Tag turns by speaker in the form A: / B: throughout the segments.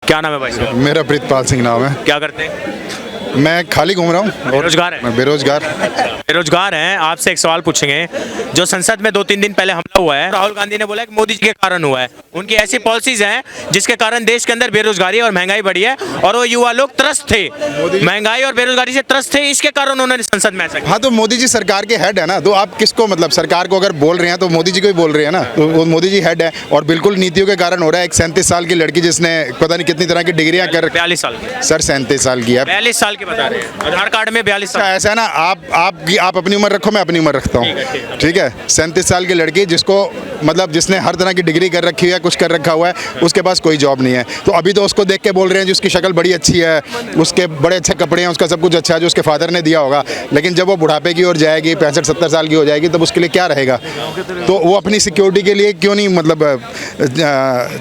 A: क्या नाम है भाई साहब?
B: मेरा प्रीतपाल सिंह नाम है।
A: क्या करते हैं?
B: मैं खाली घूम रहा हूँ।
A: बेरोजगार है?
B: मैं बेरोजगार।
A: बेरोजगार हैं। आपसे एक सवाल पूछेंगे। जो संसद में 2-3 दिन पहले हमला हुआ है, राहुल गांधी ने बोला कि मोदी जी के कारण हुआ है। उनकी ऐसी पॉलिसीज हैं जिसके कारण देश के अंदर बेरोजगारी और महंगाई बढ़ी है और वो युवा लोग त्रस्त थे, महंगाई और बेरोजगारी से त्रस्त थे, इसके कारण उन्होंने संसद में ऐसा किया।
B: हाँ, तो मोदी जी सरकार के हेड है ना, तो आप किसको मतलब सरकार को अगर बोल रहे हैं तो मोदी जी को ही बोल रहे हैं ना। तो वो मोदी जी हेड है और बिल्कुल नीतियों के कारण हो रहा है। एक 37 साल की लड़की जिसने पता नहीं कितनी तरह की डिग्रियां कर
A: 42 साल की।
B: सर 37 साल की है।
A: 42 साल के बता रहे हैं, आधार कार्ड में 42 साल।
B: ऐसा है ना, आप अपनी उम्र रखो, मैं अपनी उम्र रखता हूँ, ठीक है। 37 साल की लड़की जिसको मतलब जिसने हर तरह की डिग्री कर रखी है, कुछ कर रखा हुआ है, उसके पास कोई जॉब नहीं है। तो अभी तो उसको देख के बोल रहे हैं जी उसकी शक्ल बड़ी अच्छी है, उसके बड़े अच्छे कपड़े हैं, उसका सब कुछ अच्छा है जो उसके फादर ने दिया होगा। लेकिन जब वो बुढ़ापे की ओर जाएगी, 65-70 साल की हो जाएगी, तब उसके लिए क्या रहेगा? तो वो अपनी सिक्योरिटी के लिए क्यों नहीं मतलब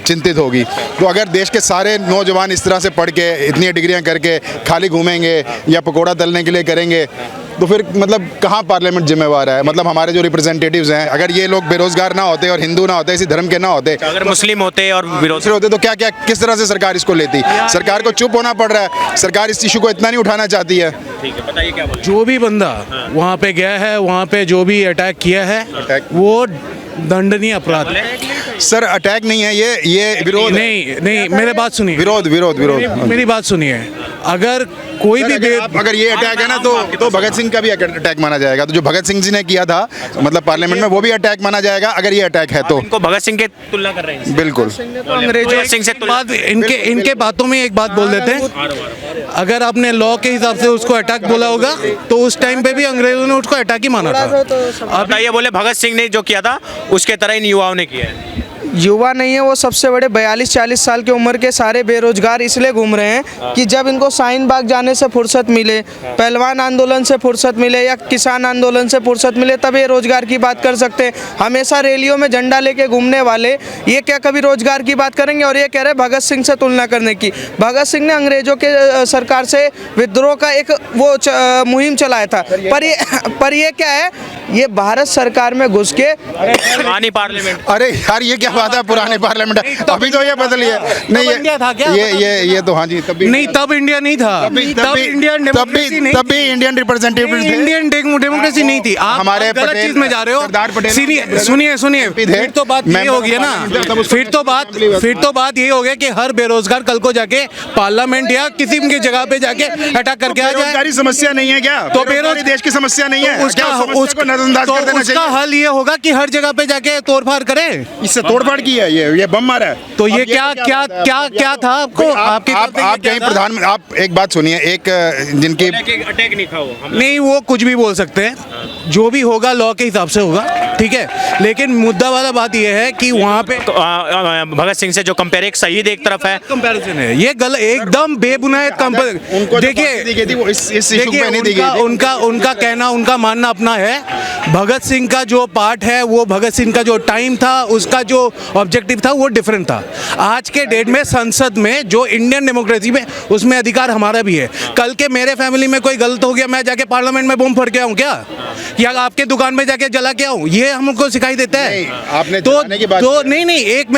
B: चिंतित होगी? तो अगर देश के सारे नौजवान इस तरह से पढ़ के इतनी डिग्रियां करके खाली घूमेंगे या पकौड़ा तलने के लिए करेंगे, तो फिर मतलब कहाँ पार्लियामेंट जिम्मेवार है? मतलब हमारे जो रिप्रेजेंटेटिव्स हैं, अगर ये लोग बेरोजगार ना होते और हिंदू ना होते, इसी धर्म के ना होते,
A: अगर मुस्लिम होते और विरोधी
B: होते, तो क्या क्या किस तरह से सरकार इसको लेती? सरकार को चुप होना पड़ रहा है। सरकार इस इशू को इतना नहीं उठाना चाहती है।
A: ठीक है, बताइए क्या बोल।
C: जो भी बंदा वहाँ पे गया है, वहाँ पे जो भी अटैक किया है, वो दंडनीय अपराध है।
B: सर अटैक नहीं है ये विरोध है।
C: नहीं, मेरे बात सुनिए।
B: विरोध।
C: मेरी बात सुनिए। अगर कोई भी
B: अगर ये अटैक है ना, तो भगत सिंह का भी अटैक माना जाएगा। तो जो भगत सिंह जी ने किया था मतलब पार्लियामेंट में, वो भी अटैक माना जाएगा अगर ये अटैक है तो।
A: इनको भगत सिंह के तुलना कर रहे हैं?
B: बिल्कुल।
A: अंग्रेजों सिंह से
C: बात इनके बातों में एक बात बोल देते हैं। अगर आपने लॉ के हिसाब से उसको अटैक बोला होगा, तो उस टाइम पे भी अंग्रेजों ने उसको अटैक ही माना था।
A: अब ये बोले भगत सिंह ने जो किया था उसके तरह इन युवाओं ने किया है।
D: युवा नहीं है, वो सबसे बड़े 42-40 साल की उम्र के सारे बेरोजगार इसलिए घूम रहे हैं कि जब इनको शाहीन बाग जाने से फुर्सत मिले, पहलवान आंदोलन से फुर्सत मिले या किसान आंदोलन से फुर्सत मिले, तब ये रोजगार की बात कर सकते हैं। हमेशा रैलियों में झंडा लेके घूमने वाले ये क्या कभी रोजगार की बात करेंगे? और ये कह रहे भगत सिंह से तुलना करने की। भगत सिंह ने अंग्रेजों के सरकार से विद्रोह का एक वो मुहिम चलाया था। पर ये क्या है, ये भारत सरकार में घुस के
A: पुरानी पार्लियामेंट।
B: अरे यार, ये क्या बात है? पुराने पार्लियामेंट है, अभी तो ये बदली है। नहीं,
C: इंडिया था क्या?
B: ये तो हाँ जी, तब
C: नहीं, तब इंडिया नहीं था। तब इंडियन डेमोक्रेसी नहीं
B: तब भी इंडियन रिप्रेजेंटेटिव थे।
C: इंडियन डेमोक्रेसी नहीं थी। आप
B: हमारे
C: गलत चीज में जा रहे हो।
B: सरदार पटेल,
C: सुनिए, फिर तो बात ये हो गई ना। फिर तो बात ये हो गया कि हर बेरोजगार कल को जाके पार्लियामेंट या किसी की जगह पे जाके अटैक करके आ जाए।
B: बेरोजगारी समस्या नहीं है क्या?
C: तो
B: बेरोजगारी देश की समस्या नहीं है।
C: उसका हल ये होगा कि हर जगह पे जाके तोड़फाड़ करे।
B: इससे तोड़फाड़ की है, ये बम मारा है।
C: तो ये क्या था आपको?
B: आप कहीं प्रधान, आप एक बात सुनिए, एक जिनकी
A: अटैक नहीं था वो।
C: नहीं, वो कुछ भी बोल सकते हैं, जो भी होगा लॉ के हिसाब से होगा, ठीक है। लेकिन मुद्दा वाला बात ये है कि वहाँ पे
A: तो भगत सिंह से जो कंपेयर, एक शहीद एक तरफ है,
C: कंपैरिजन है, ये गलत, एकदम बेबुनियाद कंपैरिजन। देखिए, उनका कहना, उनका मानना अपना है। भगत सिंह का जो पार्ट है, वो भगत सिंह का जो टाइम था, उसका जो ऑब्जेक्टिव था, वो डिफरेंट था। आज के डेट में संसद में जो इंडियन डेमोक्रेसी में, उसमें अधिकार हमारा भी है। कल के मेरे फैमिली में कोई गलत हो गया, मैं जाके पार्लियामेंट में बम फोड़ के आऊँ क्या? या आपके दुकान में जाके जला के आऊँ? ये हमको सिखाई देता है।
B: आपने
C: तो नहीं, एक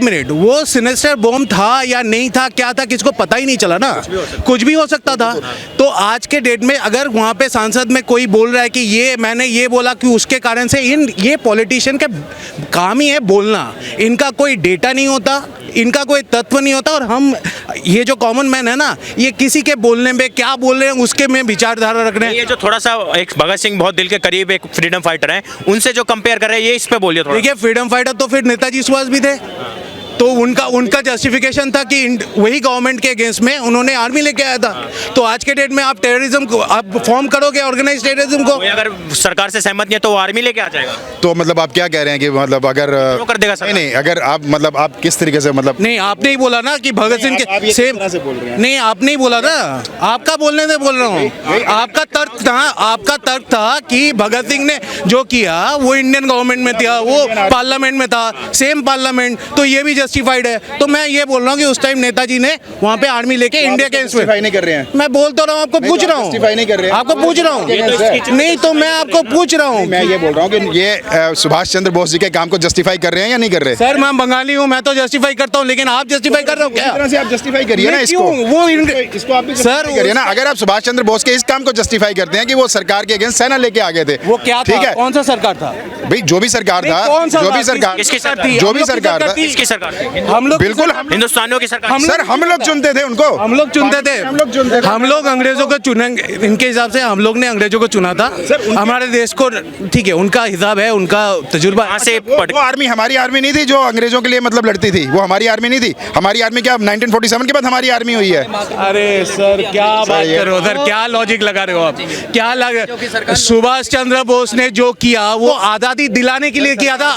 C: मिनट, वो सिनेस्टर बम था या नहीं था, क्या था, किसको पता ही नहीं चला ना। कुछ भी हो सकता था। तो आज के डेट में अगर वहाँ पे सांसद में कोई बोल रहा है कि ये मैंने ये बोला कि उसके कारण से, ये पॉलिटिशियन का काम ही है बोलना। इनका कोई डेटा नहीं होता, इनका कोई तत्व नहीं होता। और हम ये जो कॉमन मैन है ना, ये किसी के बोलने में क्या बोल रहे हैं उसके में विचारधारा रख रहे हैं।
A: ये जो थोड़ा सा, एक भगत सिंह बहुत दिल के करीब एक फ्रीडम फाइटर हैं, उनसे जो कंपेयर कर रहे हैं, ये इस पे बोलिए थोड़ा।
C: देखिए, फ्रीडम फाइटर तो फिर नेताजी सुभाष भी थे। तो उनका जस्टिफिकेशन था कि वही गवर्नमेंट के अगेंस्ट में उन्होंने आर्मी लेके आया था। तो आज के डेट में आप टेररिज्म को आप फॉर्म करोगे, ऑर्गेनाइज टेररिज्म को।
A: अगर सरकार से सहमत नहीं है तो वो आर्मी लेके आ जाएगा।
B: तो मतलब आप क्या कह रहे हैं कि मतलब अगर
A: कर देगा सरकार?
B: नहीं, अगर आप मतलब आप किस तरीके से मतलब
C: नहीं, आपने ही बोला ना कि भगत सिंह के सेम
B: से बोल रहे हैं।
C: नहीं, आपने ही बोला ना, आपका बोलने से बोल रहा हूँ। आपका तर्क था कि भगत सिंह ने जो किया वो इंडियन गवर्नमेंट में था, वो पार्लियामेंट में था, सेम पार्लियामेंट। तो ये भी जस्टिफाइड है। तो मैं ये बोल रहा हूँ कि उस टाइम नेताजी ने वहाँ पे आर्मी लेके इंडिया के
B: justify नहीं कर रहे हैं।
C: मैं बोल तो रहा हूँ, आपको पूछ रहा हूँ,
B: justify नहीं कर रहे हैं।
C: आपको पूछ रहा हूँ, नहीं तो मैं आपको पूछ रहा हूँ।
B: मैं ये बोल रहा हूँ कि ये सुभाष चंद्र बोस जी के काम को जस्टिफाई कर रहे हैं या नहीं कर रहे?
C: सर मैं बंगाली हूँ, मैं तो जस्टिफाई करता हूँ, लेकिन आप जस्टिफाई कर रहे हो क्या?
B: इस तरह से आप जस्टिफाई करिए ना इसको।
C: वो
B: इसको आप भी
C: सर
B: करिए ना। अगर आप सुभाष चंद्र बोस के इस काम को जस्टिफाई करते हैं कि वो सरकार के अगेंस्ट सेना लेके आ गए थे,
C: वो क्या
B: ठीक
C: था?
B: है,
C: कौन सा सरकार था
B: भाई जो भी सरकार था, जो भी सरकार,
A: किसकी सरकार थी?
B: जो भी सरकार था,
A: किसकी सरकार?
C: हम लोग
B: बिल्कुल
A: हिंदुस्तानियों की सरकार।
B: सर हम लोग चुनते थे उनको,
C: हम लोग चुनते थे, हम लोग अंग्रेजों को चुनेंगे, इनके हिसाब से हम लोग ने अंग्रेजों को चुना था हमारे देश को। ठीक है, उनका हिसाब है, उनका तजुर्बा।
A: वहाँ से
B: वो आर्मी हमारी आर्मी नहीं थी जो अंग्रेजों के लिए मतलब लड़ती थी, वो हमारी आर्मी नहीं थी। हमारी आर्मी क्या 1947 के बाद हमारी आर्मी हुई है?
C: अरे सर क्या बात कर रहे हो सर, क्या लॉजिक लगा रहे हो आप, क्या लग सुभाष चंद्र बोस ने जो किया वो आज़ादी दिलाने के लिए किया था।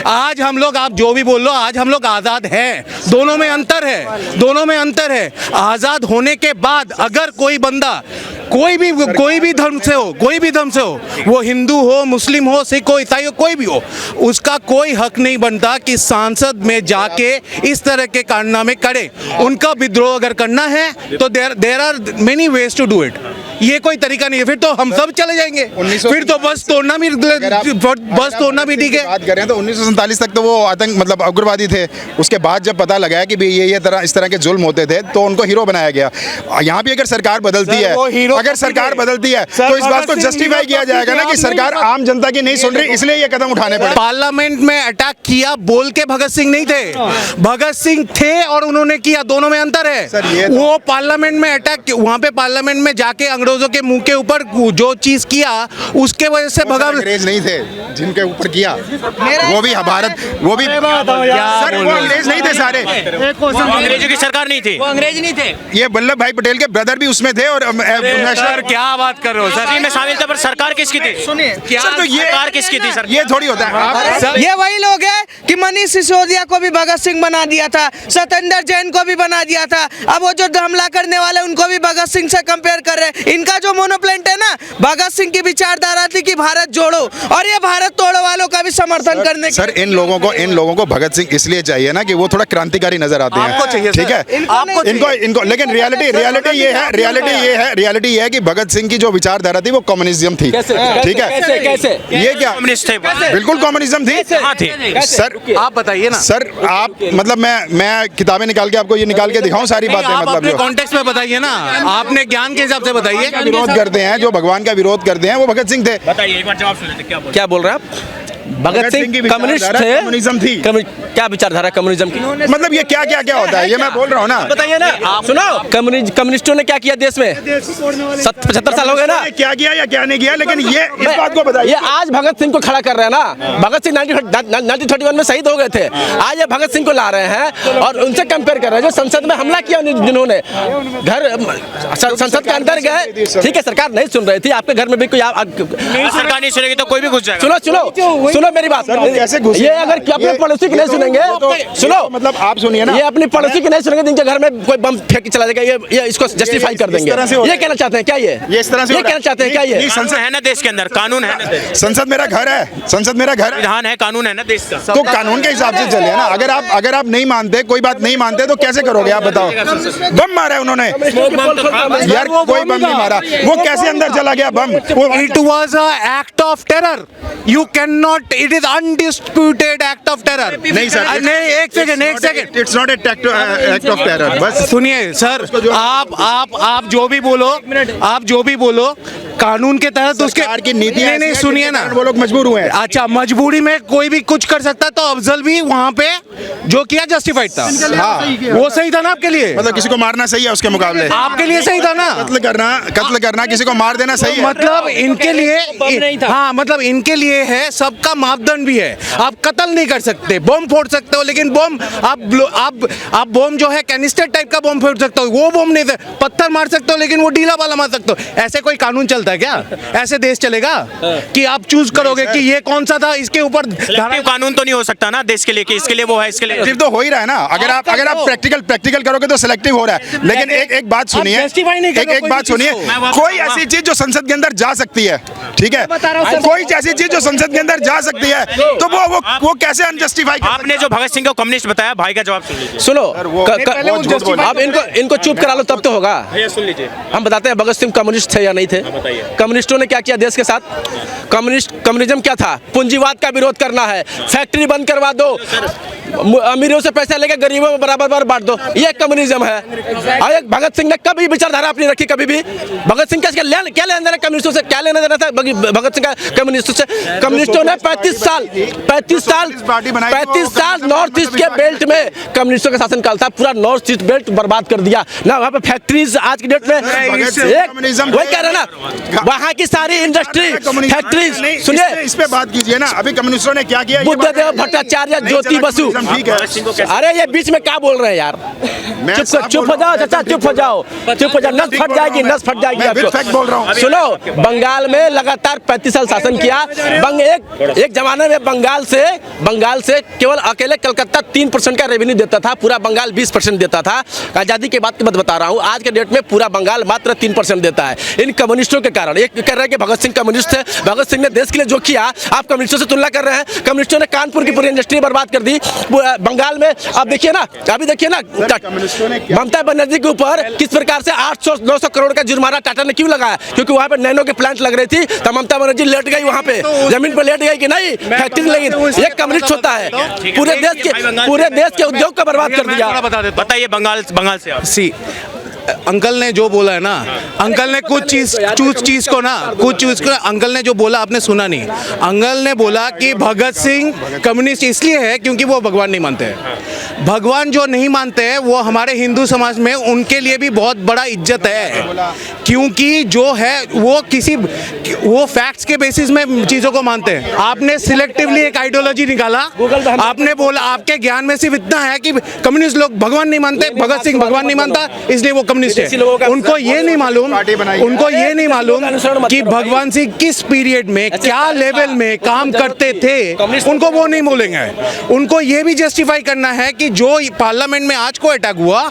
C: आज हम लोग, आप जो भी बोल लो, आज हम लोग आज़ाद हैं। दोनों में अंतर है, दोनों में अंतर है। आज़ाद होने के बाद अगर कोई बंदा कोई भी धर्म से हो, कोई भी धर्म से हो, वो हिंदू हो, मुस्लिम हो, सिख हो, ईसाई हो, कोई भी हो, उसका कोई हक नहीं बनता कि सांसद में जाके इस तरह के कारनामे करे। उनका विद्रोह अगर करना है तो there are many ways to do it. ये कोई तरीका नहीं है, फिर तो हम सब चले जाएंगे, फिर तो बस तोड़ना भी ठीक है।
B: बात करें तो 1947 तक तो वो आतंक मतलब उग्रवादी थे। उसके बाद जब पता लगा कि ये इस तरह के जुल्म होते थे तो उनको हीरो बनाया गया। यहाँ भी अगर सरकार बदलती है, अगर सरकार बदलती है तो इस बात को जस्टिफाई किया जाएगा ना कि सरकार आम जनता की नहीं सुन रही, इसलिए ये कदम उठाने पड़े।
C: पार्लियामेंट में अटैक किया बोल के भगत सिंह नहीं थे, भगत सिंह थे और उन्होंने किया, दोनों में अंतर है। वो पार्लियामेंट में अटैक, वहाँ पे पार्लियामेंट में जाके अंग्रेजों के मुंह के ऊपर जो चीज किया उसके वजह से भगत
B: अंग्रेज नहीं थे जिनके ऊपर किया, वो भी भारत, वो भी सर वो अंग्रेज नहीं थे सारे,
A: अंग्रेजों की सरकार नहीं थी,
E: वो अंग्रेज नहीं थे।
B: ये वल्लभ भाई पटेल के ब्रदर भी उसमें थे। और
C: सर क्या बात कर रहे हो सर,
A: में शामिल थे, पर सरकार किसकी थी?
D: सुनिए
B: सर तो ये
A: सरकार किसकी थी सर?
B: ये थोड़ी होता है। आप
D: ये वही लोग हैं कि मनीष सिसोदिया को भी भगत सिंह बना दिया था, सत्येंद्र जैन को भी बना दिया था, अब वो जो हमला करने वाले उनको भी भगत सिंह से कंपेयर कर रहे हैं। इनका जो मोनोप्लेंट है ना, भगत सिंह की विचारधारा थी कि भारत जोड़ो, और ये भारत तोड़ो वालों का भी समर्थन करने।
B: सर इन लोगों को भगत सिंह इसलिए चाहिए ना कि वो थोड़ा क्रांतिकारी नजर आते हैं, ठीक है, आपको इनको लेकिन रियलिटी ये है कि भगत सिंह की जो विचारधारा थी वो कम्युनिज्म थी, ठीक है।
E: कैसे
B: ये क्या
A: कम्युनिस्ट थे?
B: बिल्कुल कम्युनिज्म थी।
A: हाँ थी।
B: सर
C: आप बताइए ना
B: सर, आप मतलब मैं किताबें निकाल के आपको ये निकाल के दिखाऊं सारी बातें,
C: आप
B: मतलब
C: अपने
B: जो
C: कॉन्टेक्स्ट में बताइए ना, आपने ज्ञान के हिसाब से बताइए।
B: विरोध करते हैं, जो भगवान का विरोध करते हैं वो भगत सिंह थे।
A: बताइए एक बार जवाब सुन लेते,
E: क्या बोल रहे हैं आप? भगत सिंह
B: की
E: कम्युनिस्ट
B: विचारधारा
E: थे,
B: कम्युनिज्म थी।
E: क्या विचारधारा कम्युनिज्म की?
B: मतलब ये क्या होता है, ये मैं बोल रहा हूँ ना।
E: बताइए ना, आप सुनो, कम्युनिस्टों ने क्या किया देश में? 75 साल हो गए ना,
B: क्या किया या क्या नहीं किया, लेकिन ये इस बात को बताइए।
E: ये आज भगत सिंह को खड़ा कर रहे हैं ना। भगत सिंह 1931 में शहीद हो गए थे, आज ये भगत सिंह को ला रहे हैं और उनसे कंपेयर कर रहे हैं। जो संसद में हमला किया जिन्होंने, घर संसद के अंदर गए, ठीक है, सरकार नहीं सुन रही थी, आपके घर में भी कोई
A: सरकार नहीं सुनेगी तो कोई भी घुस जाएगा।
E: सुनो मेरी बात, ये अगर अपने पड़ोसी की नहीं सुनेंगे, सुनो
B: मतलब आप सुनिए ना,
E: ये अपनी पड़ोसी की नहीं सुनेंगे, जिनके घर में कोई बम फेंक के चला जाएगा, ये इसको जस्टिफाई कर देंगे। ये कहना चाहते हैं क्या? ये
B: इस तरह से
E: कहना चाहते हैं क्या? ये
A: संसद है ना देश के अंदर, कानून है ना,
B: संसद मेरा घर है, संसद मेरा घर है,
A: विधान है, कानून है ना देश का,
B: तो कानून के हिसाब से चलिए ना। अगर आप नहीं मानते, कोई बात नहीं मानते, तो कैसे करोगे आप बताओ? बम मारा है उन्होंने यार, कोई बम नहीं मारा, वो कैसे अंदर चला गया बम?
C: It was an act of terror. You cannot. It is undisputed act of terror.
B: नहीं सर,
C: नहीं, एक second.
B: It's not act of terror. बस
C: सुनिए सर, आप जो भी बोलो कानून के तहत उसके
B: की नीति
C: नहीं सुनिए ना,
B: वो लोग मजबूर हुए हैं।
C: अच्छा, मजबूरी में कोई भी कुछ कर सकता है, तो अफजल भी वहाँ पे जो किया जस्टिफाइड था।
B: हाँ,
C: वो सही था ना आपके लिए?
B: मतलब किसी को मारना सही है उसके मुकाबले?
C: आपके लिए सही था ना?
B: कत्ल करना, किसी को मार देना सही है?
C: मतलब इनके लिए, हाँ मतलब इनके लिए है, सबका मापदंड भी है। आप कत्ल नहीं कर सकते, बम फोड़ सकते हो, लेकिन बम आप बम जो है कैनिस्टर टाइप का बम फोड़ सकते हो, वो बम नहीं, पत्थर मार सकते हो, लेकिन वो ढीला वाला मार सकते हो। ऐसे कोई कानून चल चलता है क्या? ऐसे देश चलेगा कि आप चूज करोगे कि ये कौन सा था, इसके ऊपर
A: सिलेक्टिव कानून तो नहीं हो सकता ना देश के लिए कि इसके लिए वो है, इसके लिए
B: सिलेक्टिव तो हो ही रहा है ना। अगर आप प्रैक्टिकल करोगे तो सिलेक्टिव हो रहा है। लेकिन एक बात सुनिए, एक बात सुनिए, कोई ऐसी चीज जो संसद के अंदर जा सकती है, ठीक है, कोई ऐसी चीज जो संसद के अंदर जा सकती है, तो वो कैसे अनजस्टिफाई?
A: आपने जो भगत सिंह को कम्युनिस्ट बताया, भाई का जवाब सुन लीजिए।
E: सुनो, अब इनको चुप करा लो तब तो होगा।
A: भैया सुन लीजिए,
E: हम बताते हैं भगत सिंह कम्युनिस्ट थे या नहीं थे। कम्युनिस्टों ने क्या किया देश के साथ? कम्युनिज्म क्या था? पूंजीवाद का विरोध करना है, फैक्ट्री बंद करवा दो, अमीरों से पैसा लेकर गरीबों में बराबर बांट दो, ये कम्युनिज्म है। और भगत सिंह ने कभी विचारधारा अपनी रखी? कभी भी भगत सिंह क्या लेना देना कम्युनिस्टों से? क्या लेना देना था भगत सिंह का कम्युनिस्टों से? कम्युनिस्टों ने 35 साल नॉर्थ ईस्ट के बेल्ट में कम्युनिस्टों का शासनकाल था। पूरा नॉर्थ ईस्ट बेल्ट बर्बाद कर दिया ना। वहाँ पे फैक्ट्रीज आज की डेट में वही कह रहे ना, वहाँ की सारी इंडस्ट्री फैक्ट्रीज। सुनिए,
B: इस पे बात कीजिए ना। अभी कम्युनिस्टों ने क्या किया?
E: बुद्धदेव भट्टाचार्य, ज्योति बसु। अरे ये बीच में क्या बोल रहे हैं यार? चुप हो जाओ चाचा, चुप हो जाओ, नस फट जाएगी आपको।
B: बोल रहा हूँ।
E: सुनो, बंगाल में लगातार 35 साल शासन किया। एक जमाने में बंगाल से केवल अकेले कलकत्ता 3% का रेवेन्यू देता था, पूरा बंगाल 20% देता था। आजादी के बाद की बात बता रहा हूँ। आज के डेट में पूरा बंगाल मात्र 3% देता है, इन कम्युनिस्टों के कारण। एक कह रहे हैं कि भगत सिंह कम्युनिस्ट थे, भगत सिंह ने देश के लिए जो किया, आप कम्युनिस्टों से तुलना कर रहे हैं। कम्युनिस्टों ने कानपुर की पूरी इंडस्ट्री बर्बाद कर दी बंगाल में। अब देखिए ना, अभी देखिए ना, ममता बनर्जी के ऊपर किस प्रकार से 800-900 करोड़ का जुर्माना टाटा ने क्यों लगाया? क्योंकि वहाँ पे नैनो के प्लांट लग रही थी, तो ममता बनर्जी लेट गई वहाँ पे, जमीन पे लेट गई कि नहीं, फैक्ट्री लगी। ये कम्युनिस्ट होता है, पूरे देश के उद्योग को बर्बाद कर दिया।
A: बताइए बंगाल से आप।
C: अंकल ने जो बोला है ना, अंकल ने कुछ चीज को अंकल ने जो बोला आपने सुना नहीं। अंकल ने बोला कि भगत सिंह कम्युनिस्ट इसलिए है क्योंकि वो भगवान नहीं मानते हैं। भगवान जो नहीं मानते हैं वो हमारे हिंदू समाज में उनके लिए भी बहुत बड़ा इज्जत है, क्योंकि जो है वो फैक्ट्स के बेसिस में चीज़ों को मानते हैं। आपने सिलेक्टिवली एक आइडियोलॉजी निकाला, आपने बोला आपके ज्ञान में सिर्फ इतना है कि कम्युनिस्ट लोग भगवान नहीं मानते, भगत सिंह भगवान नहीं मानता इसलिए वो कम्युनिस्ट है। उनको ये नहीं मालूम कि भगवान सिंह किस पीरियड में क्या लेवल में काम करते थे, उनको वो नहीं बोलेंगे। उनको ये भी जस्टिफाई करना है कि जो पार्लियामेंट में आज को अटैक हुआ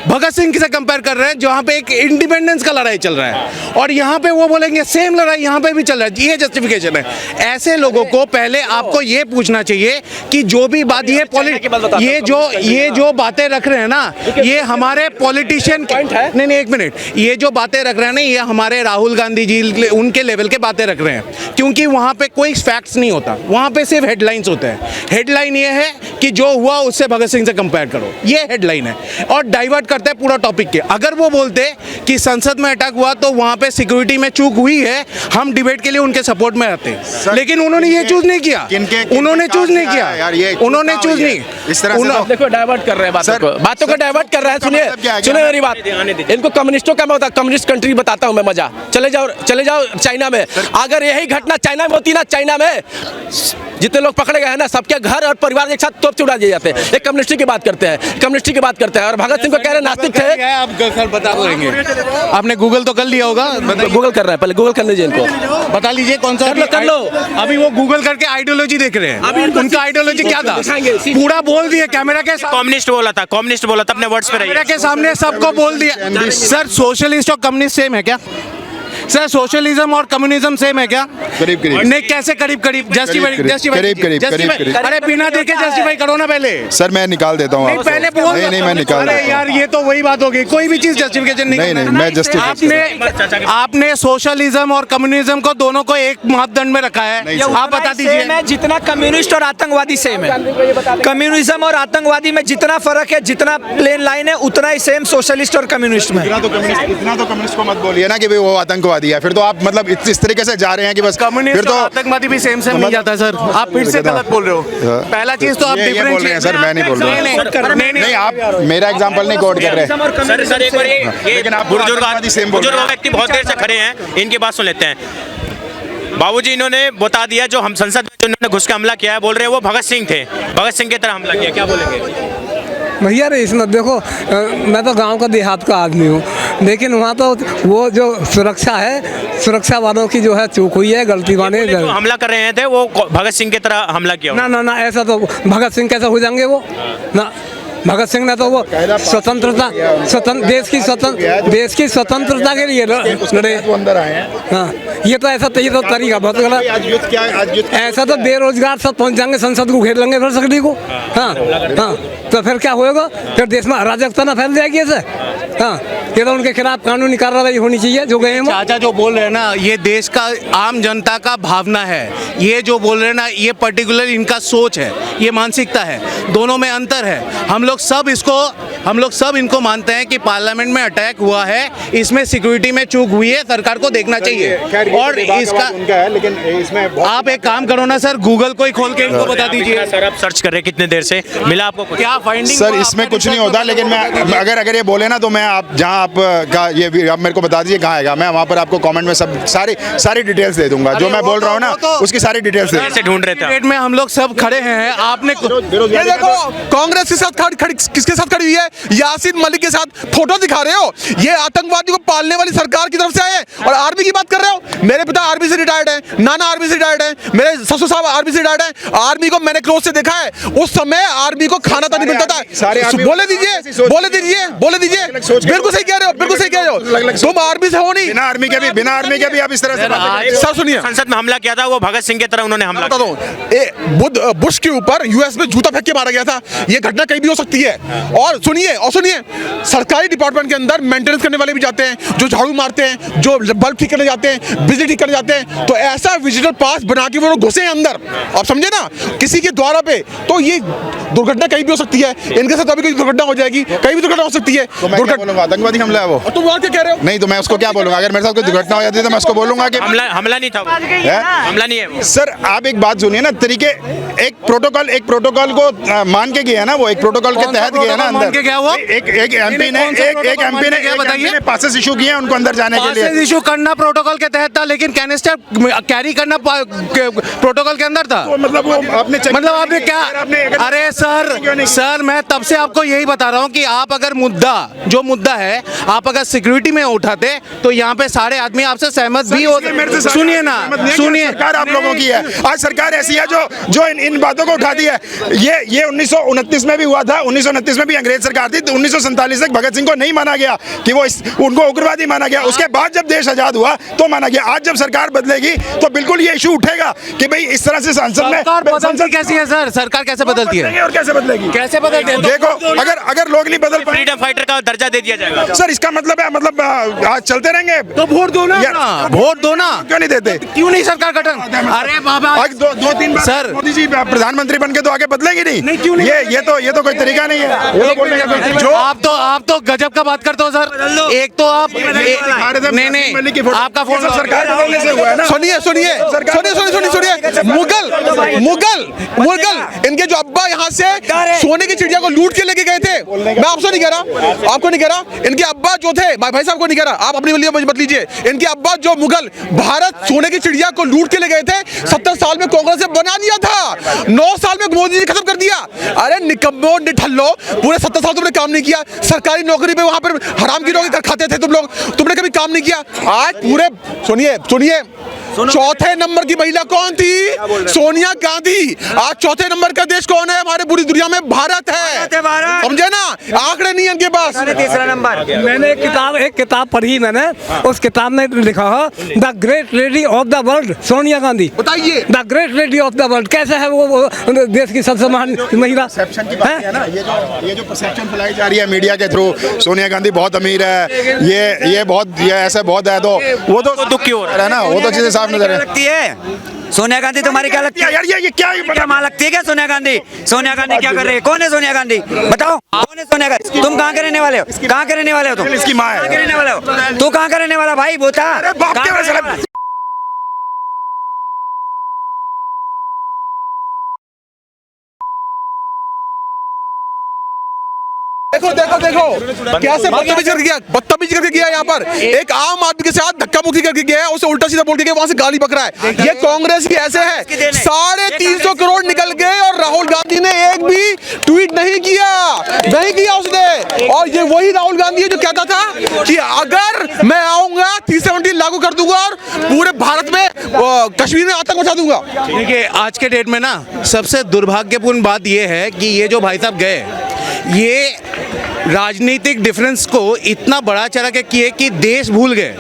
C: भगत सिंह से कंपेयर कर रहे हैं, जहां पे एक इंडिपेंडेंस का लड़ाई चल रहा है, और यहां पे वो बोलेंगे सेम लड़ाई यहां पे भी चल रहा है। ये जस्टिफिकेशन है। ऐसे लोगों को पहले आपको ये पूछना चाहिए कि जो भी बात ये जो बातें रख रहे हैं ना, ये हमारे पॉलिटिशियन नहीं एक मिनट, ये जो बातें रख रहे हैं ना, ये हमारे राहुल गांधी जी उनके लेवल के बातें रख रहे हैं, क्योंकि वहां पे कोई फैक्ट्स नहीं होता, वहां पे सिर्फ हेडलाइंस होते हैं। हेडलाइन ये है कि जो हुआ उससे भगत सिंह से कंपेयर करो, ये हेडलाइन है, और डाइवर्ट करते हैं पूरा टॉपिक के। अगर वो बोलते कि संसद में अटैक हुआ तो वहां पे सिक्योरिटी में चूक हुई है, हम डिबेट के लिए उनके सपोर्ट में रहते, लेकिन उन्होंने ये चूज नहीं किया। उन्होंने चूज नहीं किया, उन्होंने चूज नहीं।
B: इस तरह से
E: देखो डाइवर्ट कर रहे हैं बातों को डाइवर्ट कर रहा है। सुनिए मेरी बात, इनको कम्युनिस्टों का मैं कम्युनिस्ट कंट्री बताता हूं मैं मजा। चले जाओ चाइना में। अगर यही घटना चाइना में होती ना, चाइना में जितने लोग पकड़े गए हैं ना, सबके घर और परिवार एक साथ तोप से उड़ा दिए जाते हैं। एक कम्युनिस्टी की बात करते हैं, और भगत सिंह को कह रहे नास्तिक थे।
C: आप कल बता देंगे, आपने गूगल तो कर लिया होगा।
E: गूगल कर रहा है, पहले गूगल कर लीजिए, इनको
C: बता लीजिए कौन सा
E: कर लो।
C: अभी वो गूगल करके आइडियोलॉजी देख रहे हैं, अभी उनका आइडियोलॉजी क्या था पूरा बोल दिया कैमरा के सामने।
A: कम्युनिस्ट बोला था, अपने वर्ड्स पे रहिए।
C: कैमरा के सामने सबको बोल दिया। सर सोशलिस्ट और कम्युनिस्ट सेम है क्या? सर सोशलिज्म और कम्युनिज्म सेम है क्या?
B: करीब
C: नहीं, कैसे करीब? जस्टिफाई। अरे बिना देखे जस्टिफाई करो ना पहले।
B: सर मैं निकाल देता हूँ
C: पहले बोल।
B: नहीं मैं निकाल देता हूँ।
C: यार ये तो वही बात हो गई, कोई भी चीज जस्टिफिकेशन नहीं,
B: मैं जस्टिफिकेशन।
C: आपने सोशलिज्म और कम्युनिज्म को दोनों को एक मापदंड में रखा है, आप बता दीजिए।
F: जितना कम्युनिस्ट और आतंकवादी सेम है, कम्युनिज्म और आतंकवादी में जितना फर्क है, जितना प्लेन लाइन है, उतना ही सेम सोशलिस्ट और कम्युनिस्ट में।
B: इतना तो कम्युनिस्ट को मत बोलिए ना कि भाई वो आतंकवादी है, फिर तो आप मतलब इस तरीके से जा ररे हैं कि बस
C: फिर तो आतंकवादी भी सेम नहीं जाता सर। आप फिर से गलत बोल रहे हो। पहला चीज तो आप
B: डिफरेंशिएट बोल रहे हैं सर, मैं नहीं बोल रहा। नहीं आप मेरा एग्जांपल नहीं कोट कर रहे हैं।
A: सर एक बार ये बुजुर्ग व्यक्ति बहुत देर से खड़े हैं, इनकी बात सुन लेते हैं। बाबूजी इन्होंने बता दिया, जो हम संसद में जिन्होंने घुस के हमला किया है, बोल रहे हैं वो भगत सिंह थे, भगत सिंह की तरह हमला किया, क्या बोलेंगे?
G: भैया रे इसमें देखो, मैं तो गांव का देहात का आदमी हूँ, लेकिन वहाँ तो वो जो सुरक्षा है, सुरक्षा वालों की जो है चूक हुई है, गलती माने।
A: जो हमला कर रहे थे वो भगत सिंह की तरह हमला किया
G: ना ना ना, ऐसा तो भगत सिंह कैसे हो जाएंगे वो ना। भगत सिंह ने तो वो स्वतंत्रता देश की स्वतंत्रता के लिए लड़े। हाँ, ये तो ऐसा तो, ये तो तरीका बहुत गलत। ऐसा तो बेरोजगार सब पहुंच जाएंगे, संसद को घेर लेंगे फिर सकती को। हाँ हाँ, तो फिर क्या होएगा? फिर देश में अराजकता ना फैल जाएगी ऐसे। हाँ, ये तो उनके खिलाफ कानूनी कार्रवाई होनी चाहिए जो गए हैं।
C: चाचा जो बोल रहे हैं ना, ये देश का आम जनता का भावना है। ये जो बोल रहे हैं ना, ये पर्टिकुलर इनका सोच है, ये मानसिकता है, दोनों में अंतर है। हम लोग सब इनको मानते हैं कि पार्लियामेंट में अटैक हुआ है, इसमें सिक्योरिटी में चूक हुई है, सरकार को देखना चाहिए। और इसका
B: उनका है, लेकिन इसमें
C: आप एक काम करो ना सर, गूगल को ही खोल के इनको बता दीजिए।
A: सर आप सर्च कर रहे कितने देर से मिला आपको कुछ?
C: क्या फाइंडिंग
B: सर इसमें कुछ नहीं होता, लेकिन मैं अगर ये बोले ना तो मैं आप जहां आपका ये आप मेरे को बता दीजिए कहाँ आएगा, मैं वहां पर आपको कमेंट में सब सारी डिटेल्स दे दूंगा। जो मैं बोल रहा हूँ ना उसकी सारी डिटेल्स
A: कैसे ढूंढ रहे थे?
C: डेट में हम लोग सब खड़े हैं। आपने
H: ये देखो कांग्रेस के साथ खड़ी किसके साथ खड़ी हुई है? यासीन मलिक के साथ फोटो दिखा रहे हो। ये आतंकवादी को पालने वाली सरकार की तरफ से आए और आर्मी की बात कर रहे हो। मेरे पिता आर्मी से रिटायर्ड है, नाना आर्मी से रिटायर्ड है, मेरे ससुर साहब आर्मी से रिटायर्ड है। आर्मी को मैंने क्लोज से देखा है। उस समय आर्मी को खाना तक नहीं मिलता था। बोले दीजिए बिल्कुल सही कह रहे हो, बिल्कुल सही कह रहे हो। तुम आर्मी से हो नहीं,
B: बिना आर्मी के भी आप इस तरह से
H: सर सुनिए,
A: संसद में हमला किया था वो भगत सिंह की तरह उन्होंने हमला
H: बता दो, बुश के ऊपर यूएस में जूता फेंक के मारा गया था। ये घटना कहीं भी हो सकती है। और सुनिए सरकारी डिपार्टमेंट के अंदर मेंटेनेंस करने वाले भी जाते हैं, जो झाड़ू मारते हैं, जो बल्ब ठीक करने जाते हैं, बिजली ठीक करने जाते हैं। तो ऐसा विजिटर पास बना के वो लोग घुसे हैं अंदर, आप समझे ना, किसी के द्वारा पे। तो ये दुर्घटना कहीं भी हो सकती है। इनके साथ अभी कोई दुर्घटना हो जाएगी, कहीं भी दुर्घटना हो सकती है।
B: आतंकवादी हमला है वो।
H: तुम और क्या कह रहे हो?
B: नहीं तो मैं उसको क्या बोलूंगा? अगर मेरे साथ कोई दुर्घटना हो जाती है तो मैं उसको बोलूंगा कि
A: हमला नहीं था वो। हमला नहीं है वो।
B: सर आप एक बात सुनिए ना, तरीके एक प्रोटोकॉल को मान के गया ना, वो एक प्रोटोकॉल के तहत गया ना अंदर। एक एमपी ने क्या बताइए पासेस इशू किए उनको अंदर जाने के लिए।
C: इशू करना प्रोटोकॉल के तहत था, लेकिन कैनिस्टर कैरी करना प्रोटोकॉल के अंदर था।
B: मतलब
C: आपने क्या? अरे सर मैं तब से आपको यही बता रहा हूँ कि आप अगर मुद्दा है, आप अगर सिक्योरिटी में उठाते तो यहाँ पे सारे आदमी आपसे सहमत भी होते। सुनिए ना, सुनिए,
B: सरकार आप लोगों की है। आज सरकार ऐसी है जो इन बातों को उठाती है। ये 1929 में भी हुआ था। 1929 में भी अंग्रेज सरकार थी। 1947 तक भगत सिंह को नहीं माना गया कि उनको उग्रवादी माना गया। उसके बाद जब देश आजाद हुआ तो माना गया। आज जब सरकार बदलेगी तो बिल्कुल ये इशू उठेगा कि भाई इस तरह से
C: संसद कैसी है सर? सरकार कैसे बदलती है
B: और कैसे बदलेगी?
C: कैसे बदलती है?
B: देखो अगर लोग नहीं बदल पाए,
A: फ्रीडम फाइटर का दर्जा दे दिया जाएगा।
B: सर इसका मतलब है आज चलते रहेंगे
C: तो वोट दो ना, वोट दो ना।
B: क्यों नहीं देते?
C: क्यों नहीं सरकार गठन? अरे बाबा,
B: आज दो तीन बार
C: सर
B: मोदी जी प्रधानमंत्री बन के तो आगे बदलेंगे नहीं।
C: क्यों नहीं?
B: ये तो कोई तरीका नहीं है।
C: जो आप तो गजब का बात करते हो सर। एक तो आप नहीं आपका फोन
B: सरकार बदलने से हुआ है ना।
H: सुनिए मुगल इनके जो अब्बा यहाँ से सोने की चिड़िया को लूट के लेके गए थे। मैं आपसे नहीं कह रहा, आपको नहीं कह रहा। इनके अब्बा जो थे, भाई साहब को नहीं कह रहा, आप अपनी लिए मत लीजिए। इनके अब्बा जो मुगल भारत सोने की चिड़िया को लूट के ले गए थे, 70 साल में कांग्रेस ने बना दिया था। 9 साल में मोदी जी खत्म कर दिया। अरे निकम्मो निठल्लो, पूरे 70 साल तुमने काम नहीं किया। सरकारी नौकरी पे वहां पर हराम की नौकरी खाते थे तुम लोग, तुमने कभी काम नहीं किया। आज पूरे सुनिए चौथे नंबर की महिला कौन थी? सोनिया गांधी। आज चौथे नंबर का देश कौन है हमारे पूरी दुनिया में? भारत है। समझे ना, आंकड़े नहीं है इनके पास।
F: तीसरा नंबर।
G: मैंने एक किताब पढ़ी मैंने, उस किताब में लिखा है the great lady of the world Sonia Gandhi.
H: बताइए
G: the great lady of the world कैसे है वो देश की सबसे महान महिला।
B: परसेप्शन की बात है ना, ये जो परसेप्शन फैलाई जा रही है मीडिया के थ्रू, सोनिया गांधी बहुत अमीर है, ये ऐसे बहुत है, तो वो तो दुख की ओर है ना। वो तो चीजें साफ नजर
F: लगती है। सोनिया गांधी तुम्हारी क्या लगती है
B: यार? ये क्या
F: मां लगती है क्या सोनिया गांधी? सोनिया गांधी क्या कर रही है? कौन है सोनिया गांधी? बताओ कौन है सोनिया गांधी? तुम कहाँ के रहने वाले हो? कहाँ के रहने वाले हो तुम?
B: इसकी माँ है।
F: कहाँ के रहने वाले हो? तू कहाँ का रहने वाला भाई? बता।
H: देखो देखो देखो कैसे बदतमीजी करके गया यहाँ पर। एक आम आदमी के साथ धक्का मुक्की करके गया है, उसे उल्टा सीधा बोल के वहां से गाली बक रहा है। ये कांग्रेस की ऐसे है, 350 करोड़ निकल गए और राहुल गांधी ने एक भी ट्वीट नहीं किया उसने। और ये वही राहुल गांधी है जो कहता था कि अगर मैं आऊंगा 370 लागू कर दूंगा और पूरे भारत में कश्मीर में आतंक मचा दूंगा।
C: देखिए आज के डेट में ना सबसे दुर्भाग्यपूर्ण बात यह है कि ये जो भाई साहब गए, ये राजनीतिक डिफरेंस को इतना बड़ा चढ़ा के किए कि देश भूल गए।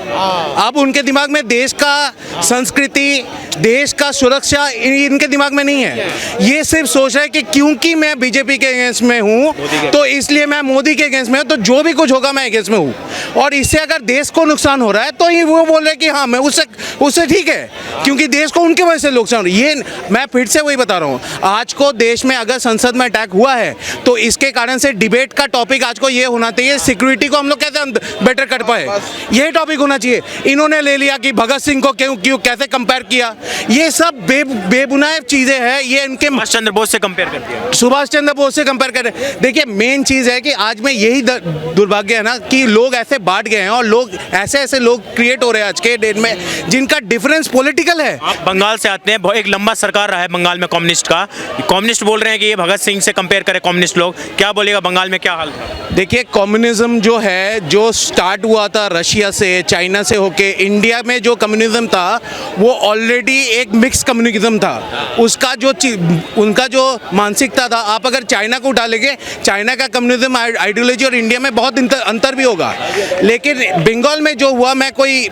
C: अब उनके दिमाग में देश का संस्कृति, देश का सुरक्षा इनके दिमाग में नहीं है। ये सिर्फ सोच रहे हैं कि क्योंकि मैं बीजेपी के अगेंस्ट में हूँ तो इसलिए मैं मोदी के अगेंस्ट में हूँ, तो जो भी कुछ होगा मैं अगेंस्ट में हूँ। और इससे अगर देश को नुकसान हो रहा है तो ये वो बोल रहे हैं कि हाँ मैं उससे ठीक है, क्योंकि देश को उनके वजह से नुकसान हो रहा है। ये मैं फिर से वही बता रहा हूँ, आज को देश में अगर संसद में अटैक हुआ है तो इसके कारण से डिबेट का टॉपिक आज को ये होना चाहिए, सिक्योरिटी को हम लोग कैसे बेटर कर पाए, यही टॉपिक होना चाहिए। इन्होंने ले लिया कि भगत सिंह को क्यों कैसे कंपेयर किया, ये सब बेबुनियाद चीजें हैं। ये इनके
A: सुभाष चंद्र बोस से कंपेयर करती है,
C: सुभाष चंद्र बोस से कंपेयर करें। देखिए मेन चीज है कि आज में यही दुर्भाग्य है ना कि लोग ऐसे बांट गए हैं और लोग ऐसे लोग क्रिएट हो रहे हैं आज के डेट में जिनका डिफरेंस पॉलिटिकल है।
A: आप बंगाल से आते हैं, एक लंबा सरकार रहा है बंगाल में कम्युनिस्ट का, कम्युनिस्ट बोल रहे हैं कि ये भगत सिंह से कंपेयर करें कम्युनिस्ट लोग, क्या बोलेगा बंगाल में क्या हाल था?
C: देखिए कम्युनिज्म जो है, जो स्टार्ट हुआ था रशिया से, चाइना से होके इंडिया में जो कम्युनिज्म था वो ऑलरेडी एक मिक्स कम्युनिज्म था। उसका जो उनका जो मानसिकता था, आप अगर चाइना को उठा लेंगे, चाइना का कम्युनिज्म आइडियोलॉजी और इंडिया में बहुत अंतर भी होगा। लेकिन बंगाल में जो हुआ, मैं कोई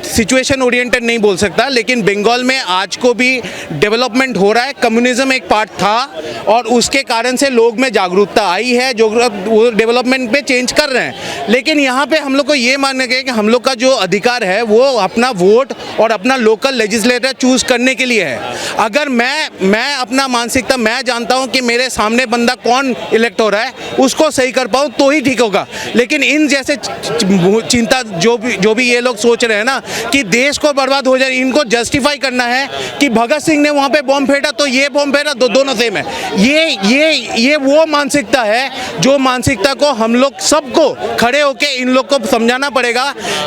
C: सिचुएशन ओरिएंटेड नहीं बोल सकता, लेकिन बंगाल में आज को भी डेवलपमेंट हो रहा है। कम्युनिज्म एक पार्ट था और उसके कारण से लोग में जागरूकता आई है, जो वो डेवलपमेंट पे चेंज कर रहे हैं। लेकिन यहाँ पे हम लोग को ये मानना चाहिए कि हम लोग का जो अधिकार है वो अपना वोट और अपना लोकल लेजिस्लेटर चूज करने के लिए है। अगर मैं अपना मानसिकता, मैं जानता हूँ कि मेरे सामने बंदा कौन इलेक्ट हो रहा है, उसको सही कर पाऊँ तो ही ठीक होगा। लेकिन इन जैसे चिंता जो भी ये लोग सोच रहे हैं ना कि देश को बर्बाद हो जाए, इनको जस्टिफाई करना है कि भगत सिंह ने वहाँ पे बॉम्ब फेंका तो ये बॉम्ब फेंका, दोनों सेम है। ये वो मानसिकता है जो मानसिकता को हम लोग सबको खड़े होके इन लोग को समझाना पड़ेगा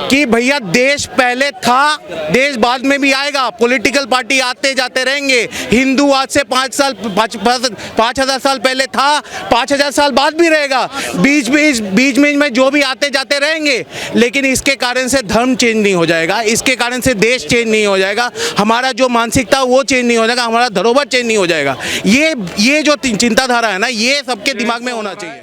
C: कि भैया देश पहले था, देश बाद में भी आएगा। पॉलिटिकल पार्टी आते जाते रहेंगे। हिंदू आज से 5,000 साल पहले था, 5,000 साल बाद भी रहेगा। बीच में जो भी आते जाते रहेंगे। लेकिन इसके कारण से धर्म चेंज नहीं हो जाएगा, इसके कारण से देश चेंज नहीं हो जाएगा, हमारा जो मानसिकता वो चेंज नहीं हो जाएगा, हमारा धरोहर चेंज नहीं हो जाएगा। ये जो चिंताधारा है ना, ये सबके दिमाग में होना चाहिए।